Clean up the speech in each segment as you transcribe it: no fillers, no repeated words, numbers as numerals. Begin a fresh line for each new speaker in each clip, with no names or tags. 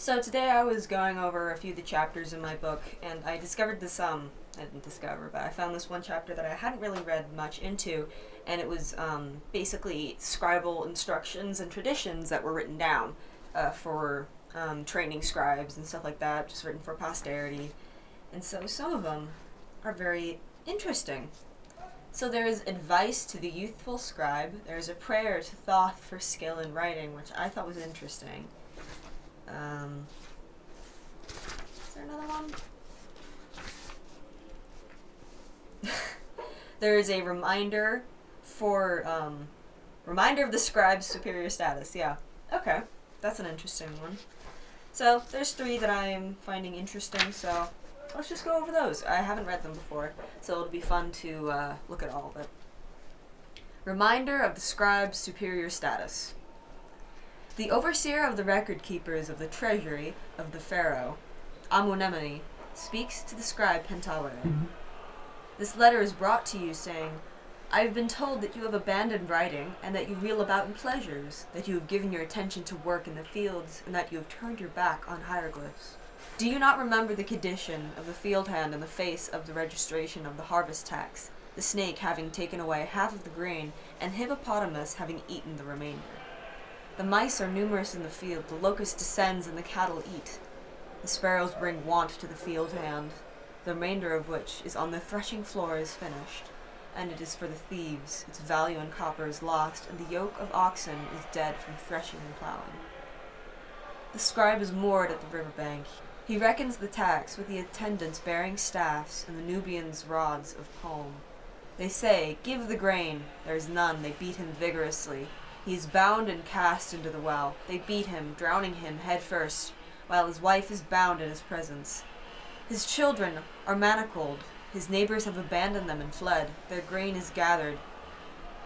So today I was going over a few of the chapters in my book, and I discovered this, I didn't discover, but I found this one chapter that I hadn't really read much into, and it was basically scribal instructions and traditions that were written down for training scribes and stuff like that, just written for posterity. And so some of them are very interesting. So there is advice to the youthful scribe. There is a prayer to Thoth for skill in writing, which I thought was interesting. Is there another one? There is a reminder reminder of the scribe's superior status. Yeah. Okay. That's an interesting one. So there's 3 that I'm finding interesting, so let's just go over those. I haven't read them before, so it'll be fun to look at all of it. Reminder of the scribe's superior status. The overseer of the record keepers of the treasury of the pharaoh, Amunemone, speaks to the scribe Pentawere. This letter is brought to you saying, I have been told that you have abandoned writing, and that you reel about in pleasures, that you have given your attention to work in the fields, and that you have turned your back on hieroglyphs. Do you not remember the condition of the field hand in the face of the registration of the harvest tax, the snake having taken away half of the grain, and hippopotamus having eaten the remainder? The mice are numerous in the field, the locust descends, and the cattle eat. The sparrows bring want to the field hand, the remainder of which is on the threshing floor is finished, and it is for the thieves, its value in copper is lost, and the yoke of oxen is dead from threshing and plowing. The scribe is moored at the river bank. He reckons the tax with the attendants bearing staffs and the Nubians' rods of palm. They say, give the grain. There is none. They beat him vigorously. He is bound and cast into the well. They beat him, drowning him head first, while his wife is bound in his presence. His children are manacled. His neighbors have abandoned them and fled. Their grain is gathered.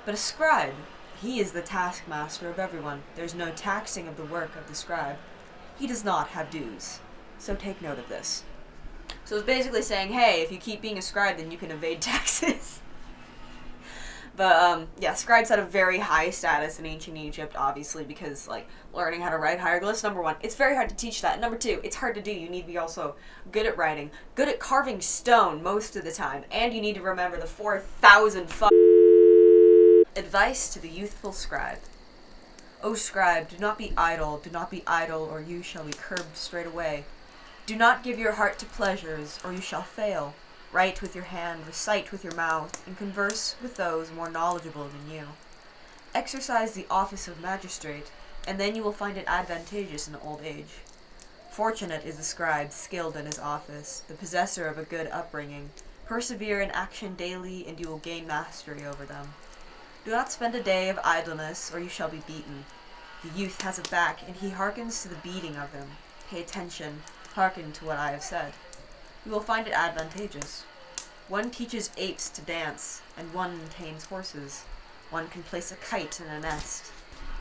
But a scribe, he is the taskmaster of everyone. There is no taxing of the work of the scribe. He does not have dues. So take note of this. So it's basically saying, hey, if you keep being a scribe, then you can evade taxes. But, yeah, scribes had a very high status in ancient Egypt, obviously, because, learning how to write hieroglyphs, number 1, it's very hard to teach that. Number 2, it's hard to do. You need to be also good at writing, good at carving stone most of the time, and you need to remember the 4,000 Advice to the youthful scribe. O scribe, do not be idle, or you shall be curbed straightway. Do not give your heart to pleasures, or you shall fail. Write with your hand, recite with your mouth, and converse with those more knowledgeable than you. Exercise the office of magistrate, and then you will find it advantageous in old age. Fortunate is the scribe skilled in his office, the possessor of a good upbringing. Persevere in action daily, and you will gain mastery over them. Do not spend a day of idleness, or you shall be beaten. The youth has a back, and he hearkens to the beating of him. Pay attention, hearken to what I have said. You will find it advantageous. One teaches apes to dance, and one tames horses. One can place a kite in a nest,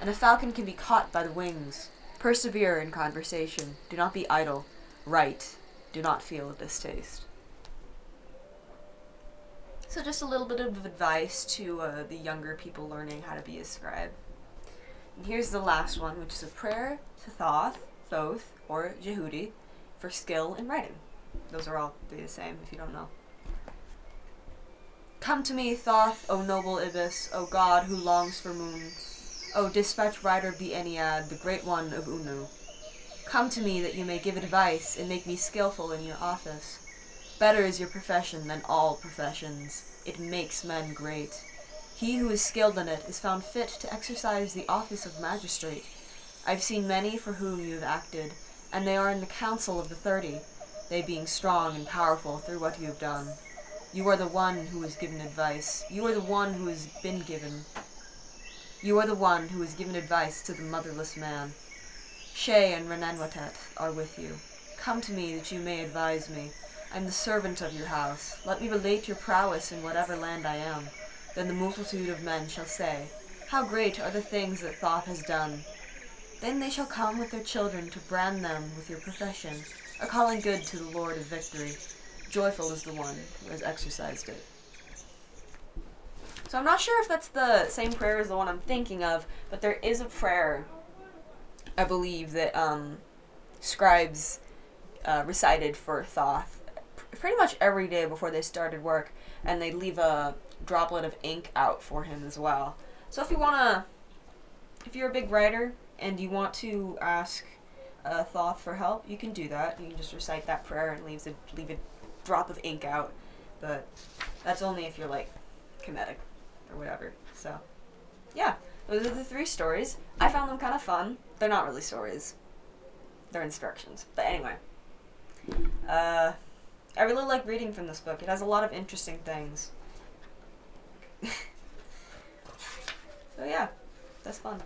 and a falcon can be caught by the wings. Persevere in conversation. Do not be idle. Write. Do not feel a distaste. So just a little bit of advice to the younger people learning how to be a scribe. And here's the last one, which is a prayer to Thoth, or Jehudi, for skill in writing. Those are all the same, if you don't know. Come to me, Thoth, O noble Ibis, O god who longs for moon, O dispatch rider be Ennead, the great one of Unu. Come to me that you may give advice and make me skillful in your office. Better is your profession than all professions. It makes men great. He who is skilled in it is found fit to exercise the office of magistrate. I've seen many for whom you have acted, and they are in the council of the 30, they being strong and powerful through what you have done. You are the one who has given advice. You are the one who has been given. You are the one who has given advice to the motherless man. Shay and Renanwatet are with you. Come to me that you may advise me. I am the servant of your house. Let me relate your prowess in whatever land I am. Then the multitude of men shall say, how great are the things that Thoth has done. Then they shall come with their children to brand them with your profession, a calling good to the Lord of victory. Joyful is the one who has exercised it. So I'm not sure if that's the same prayer as the one I'm thinking of, but there is a prayer, I believe, that scribes recited for Thoth pretty much every day before they started work, and they'd leave a droplet of ink out for him as well. So if you're a big writer and you want to ask Thoth for help, you can do that. You can just recite that prayer and leave a drop of ink out, but that's only if you're like comedic or whatever. So yeah, those are the 3 stories. I found them kind of fun. They're not really stories. They're instructions. But anyway, I really like reading from this book. It has a lot of interesting things. So yeah, that's fun.